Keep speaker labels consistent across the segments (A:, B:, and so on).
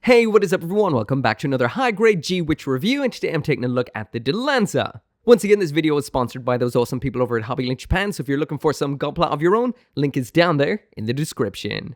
A: Hey, what is up everyone? Welcome back to another high-grade G-Witch review, and today I'm taking a look at the Dilanza. Once again, this video is sponsored by those awesome people over at Hobbylink Japan, so if you're looking for some gunpla of your own, link is down there in the description.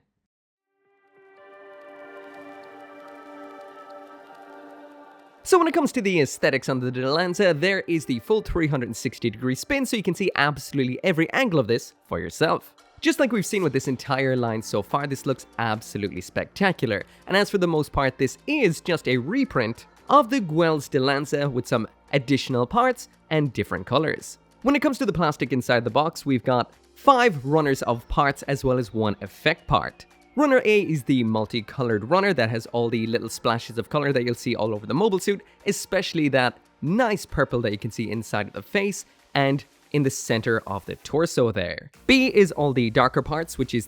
A: So when it comes to the aesthetics on the Dilanza, there is the full 360-degree spin, so you can see absolutely every angle of this for yourself. Just like we've seen with this entire line so far, this looks absolutely spectacular. And as for the most part, this is just a reprint of the Guel's Dilanza with some additional parts and different colors. When it comes to the plastic inside the box, we've got 5 runners of parts as well as 1 effect part. Runner A is the multicolored runner that has all the little splashes of color that you'll see all over the mobile suit, especially that nice purple that you can see inside of the face and in the center of the torso there. B is all the darker parts, which is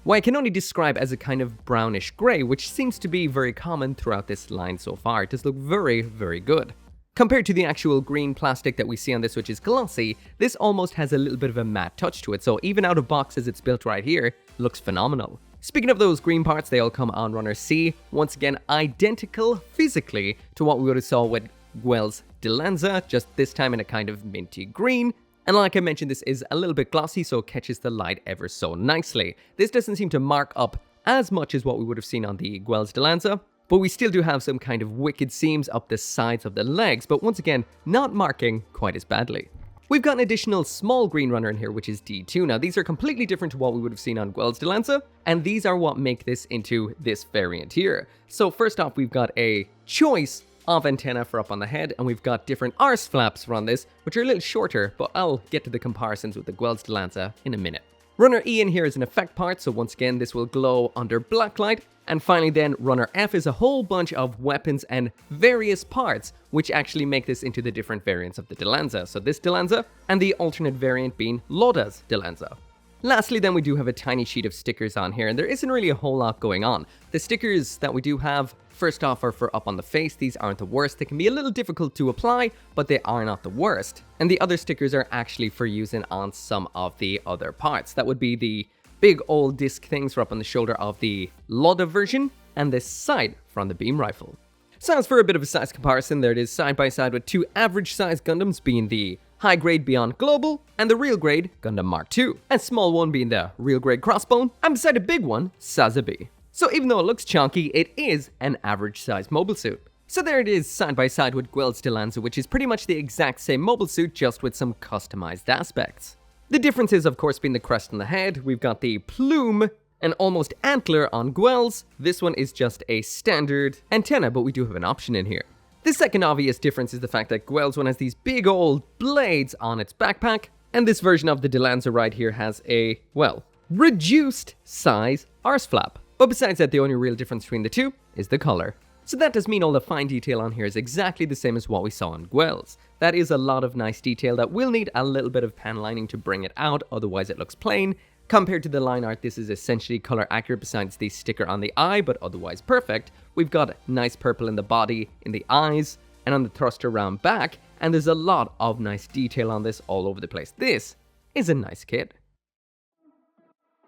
A: what I can only describe as a kind of brownish gray, which seems to be very common throughout this line so far. It does look very, very good. Compared to the actual green plastic that we see on this, which is glossy, this almost has a little bit of a matte touch to it, so even out of box as it's built right here, looks phenomenal. Speaking of those green parts, they all come on runner C, once again identical physically to what we would have saw with Guel's Dilanza, just this time in a kind of minty green. And like I mentioned, this is a little bit glossy, so it catches the light ever so nicely. This doesn't seem to mark up as much as what we would have seen on the Guel's Dilanza, but we still do have some kind of wicked seams up the sides of the legs, but once again, not marking quite as badly. We've got an additional small green runner in here, which is D2. Now, these are completely different to what we would have seen on Guel's Dilanza, and these are what make this into this variant here. So first off, we've got a choice of antenna for up on the head, and we've got different arse flaps for on this, which are a little shorter, but I'll get to the comparisons with the Guel's Dilanza in a minute. Runner E in here is an effect part, so once again this will glow under blacklight, and finally then Runner F is a whole bunch of weapons and various parts which actually make this into the different variants of the Dilanza, so this Dilanza and the alternate variant being Lauda's Dilanza. Lastly then, we do have a tiny sheet of stickers on here, and there isn't really a whole lot going on. The stickers that we do have, first off, are for up on the face. These aren't the worst. They can be a little difficult to apply, but they are not the worst. And the other stickers are actually for using on some of the other parts. That would be the big old disc things for up on the shoulder of the Lauda version, and this side from the beam rifle. So as for a bit of a size comparison, there it is side by side with 2 average size Gundams, being the high grade Beyond Global and the real grade Gundam Mark II, and small one being the real grade Crossbone, and beside a big one, Sazabi. So even though it looks chunky, it is an average size mobile suit. So there it is side by side with Guel's Dilanza, which is pretty much the exact same mobile suit, just with some customized aspects. The difference is of course being the crest on the head. We've got the plume and almost antler on Guel's. This one is just a standard antenna, but we do have an option in here. The second obvious difference is the fact that Guel's one has these big old blades on its backpack, and this version of the Dilanza right here has a, well, reduced size arse flap. But besides that, the only real difference between the two is the color. So that does mean all the fine detail on here is exactly the same as what we saw on Guel's. That is a lot of nice detail that will need a little bit of pan lining to bring it out, otherwise it looks plain. Compared to the line art, this is essentially color accurate besides the sticker on the eye, but otherwise perfect. We've got nice purple in the body, in the eyes, and on the thruster round back, and there's a lot of nice detail on this all over the place. This is a nice kit.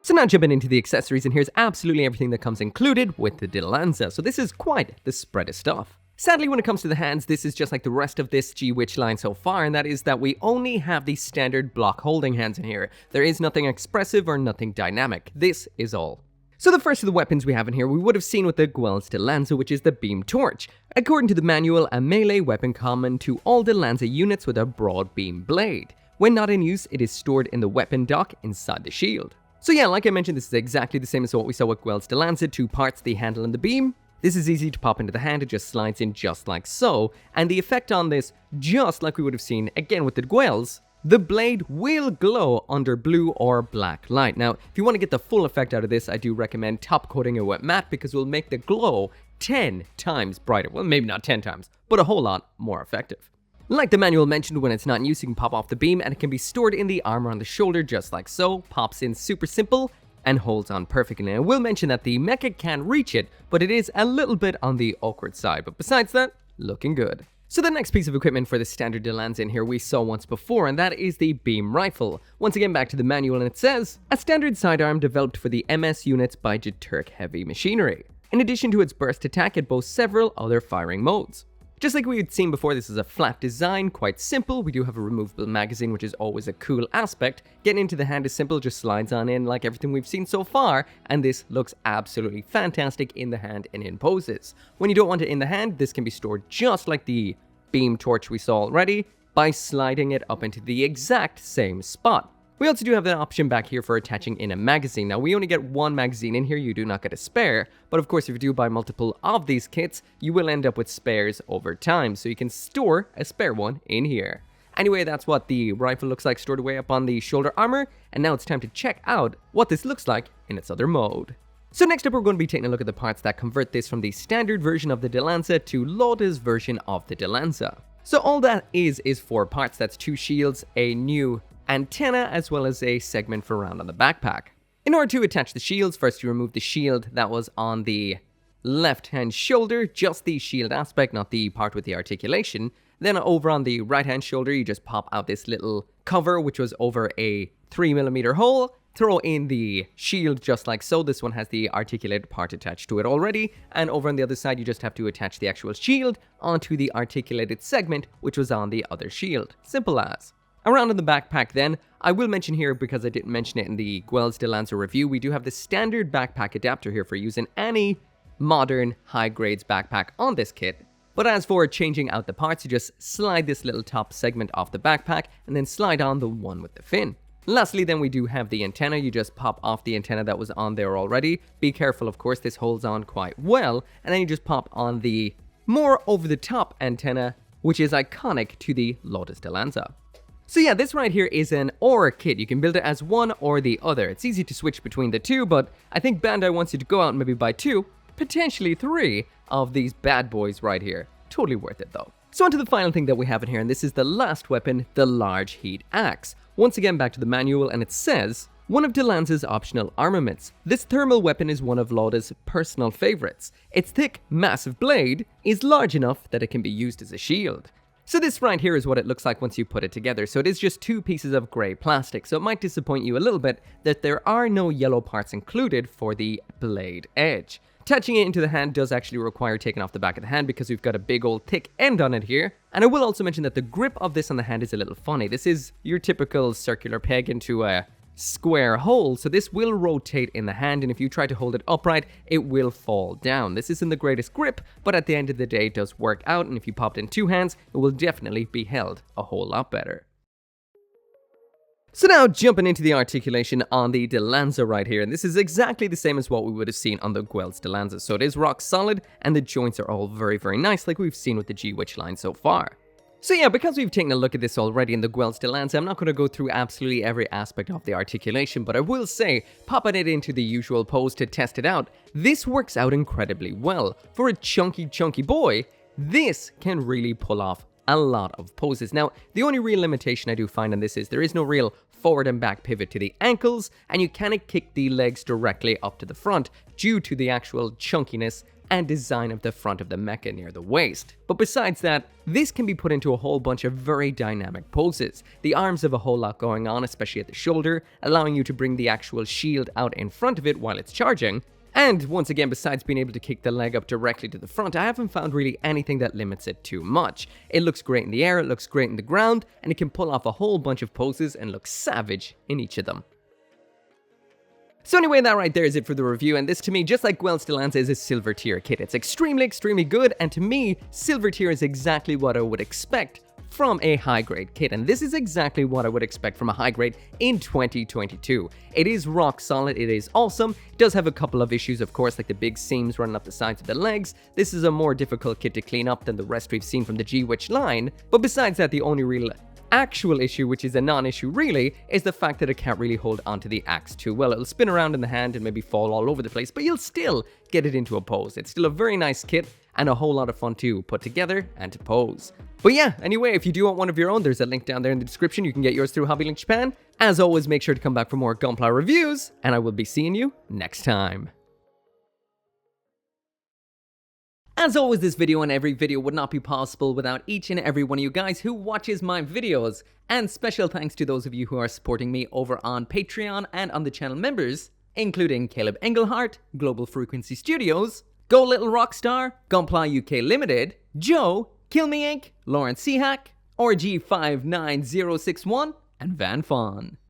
A: So now jumping into the accessories, and here's absolutely everything that comes included with the Dilanza, so this is quite the spread of stuff. Sadly, when it comes to the hands, this is just like the rest of this G-Witch line so far, and that is that we only have the standard block holding hands in here. There is nothing expressive or nothing dynamic. This is all. So the first of the weapons we have in here we would have seen with the Guel's Dilanza, which is the beam torch. According to the manual, a melee weapon common to all Dilanza units with a broad beam blade. When not in use, it is stored in the weapon dock inside the shield. So yeah, like I mentioned, this is exactly the same as what we saw with Guel's Dilanza, 2 parts, the handle and the beam. This is easy to pop into the hand, it just slides in just like so, and the effect on this, just like we would have seen again with the Guel's, the blade will glow under blue or black light. Now, if you want to get the full effect out of this, I do recommend top coating it with matte because it will make the glow 10 times brighter. Well, maybe not 10 times, but a whole lot more effective. Like the manual mentioned, when it's not in use, you can pop off the beam and it can be stored in the armor on the shoulder just like so, pops in super simple, and holds on perfectly. I will mention that the Mecha can reach it, but it is a little bit on the awkward side, but besides that, looking good. So the next piece of equipment for the standard Dilanza in here we saw once before, and that is the beam rifle. Once again back to the manual, and it says, a standard sidearm developed for the MS units by Jeturk Heavy Machinery. In addition to its burst attack, it boasts several other firing modes. Just like we had seen before, this is a flat design, quite simple. We do have a removable magazine, which is always a cool aspect. Getting into the hand is simple, just slides on in like everything we've seen so far, and this looks absolutely fantastic in the hand and in poses. When you don't want it in the hand, this can be stored just like the beam torch we saw already, by sliding it up into the exact same spot. We also do have an option back here for attaching in a magazine. Now, we only get one magazine in here, you do not get a spare, but of course if you do buy multiple of these kits, you will end up with spares over time, so you can store a spare one in here. Anyway, that's what the rifle looks like stored away up on the shoulder armor, and now it's time to check out what this looks like in its other mode. So next up, we're going to be taking a look at the parts that convert this from the standard version of the Dilanza to Lauda's version of the Dilanza. So all that is 4 parts. That's 2 shields, a new antenna, as well as a segment for round on the backpack. In order to attach the shields, first you remove the shield that was on the left hand shoulder, just the shield aspect, not the part with the articulation. Then over on the right hand shoulder, you just pop out this little cover, which was over a 3mm hole. Throw in the shield just like so. This one has the articulated part attached to it already, and over on the other side you just have to attach the actual shield onto the articulated segment which was on the other shield. Simple as. Around in the backpack then, I will mention here, because I didn't mention it in the Guel's Dilanza review, we do have the standard backpack adapter here for using any modern high grades backpack on this kit. But as for changing out the parts, you just slide this little top segment off the backpack and then slide on the one with the fin. Lastly then, we do have the antenna. You just pop off the antenna that was on there already. Be careful, of course, this holds on quite well. And then you just pop on the more over the top antenna, which is iconic to the Lauda's Dilanza. So yeah, this right here is an or kit. You can build it as one or the other. It's easy to switch between the two, but I think Bandai wants you to go out and maybe buy 2, potentially 3 of these bad boys right here. Totally worth it though. So on to the final thing that we have in here, and this is the last weapon, the large heat axe. Once again, back to the manual, and it says, one of Dilanza's optional armaments. This thermal weapon is one of Lauda's personal favorites. Its thick, massive blade is large enough that it can be used as a shield. So this right here is what it looks like once you put it together. So it is just 2 pieces of grey plastic, so it might disappoint you a little bit that there are no yellow parts included for the blade edge. Attaching it into the hand does actually require taking off the back of the hand because we've got a big old thick end on it here. And I will also mention that the grip of this on the hand is a little funny. This is your typical circular peg into a square hole, so this will rotate in the hand, and if you try to hold it upright, it will fall down. This isn't the greatest grip, but at the end of the day, it does work out, and if you pop it in 2 hands, it will definitely be held a whole lot better. So now jumping into the articulation on the Dilanza right here, and this is exactly the same as what we would have seen on the Guel's Dilanza. So it is rock solid, and the joints are all very, very nice, like we've seen with the G-Witch line so far. So yeah, because we've taken a look at this already in the Guel's Dilanza, I'm not going to go through absolutely every aspect of the articulation, but I will say, popping it into the usual pose to test it out, this works out incredibly well. For a chunky boy, this can really pull off a lot of poses. Now, the only real limitation I do find on this is there is no real forward and back pivot to the ankles, and you cannot kick the legs directly up to the front due to the actual chunkiness and design of the front of the mecha near the waist. But besides that, this can be put into a whole bunch of very dynamic poses. The arms have a whole lot going on, especially at the shoulder, allowing you to bring the actual shield out in front of it while it's charging. And once again, besides being able to kick the leg up directly to the front, I haven't found really anything that limits it too much. It looks great in the air, it looks great in the ground, and it can pull off a whole bunch of poses and look savage in each of them. So anyway, that right there is it for the review, and this to me, just like Guel's Dilanza, is a silver tier kit. It's extremely good, and to me, silver tier is exactly what I would expect from a high-grade kit, and this is exactly what I would expect from a high-grade in 2022. It is rock solid, it is awesome. It does have a couple of issues, of course, like the big seams running up the sides of the legs. This is a more difficult kit to clean up than the rest we've seen from the G-Witch line, but besides that, the only real actual issue, which is a non-issue really, is the fact that it can't really hold onto the axe too well. It'll spin around in the hand and maybe fall all over the place, but you'll still get it into a pose. It's still a very nice kit and a whole lot of fun to put together and to pose. But yeah, anyway, if you do want one of your own, there's a link down there in the description. You can get yours through HobbyLink Japan. As always, make sure to come back for more gunpla reviews, and I will be seeing you next time. As always, this video and every video would not be possible without each and every one of you guys who watches my videos. And special thanks to those of you who are supporting me over on Patreon and on the channel members, including Caleb Engelhart, Global Frequency Studios, Go Little Rockstar, Gunpla UK Limited, Joe, Kill Me Inc., Lawrence Seahack, RG59061, and Van Fawn.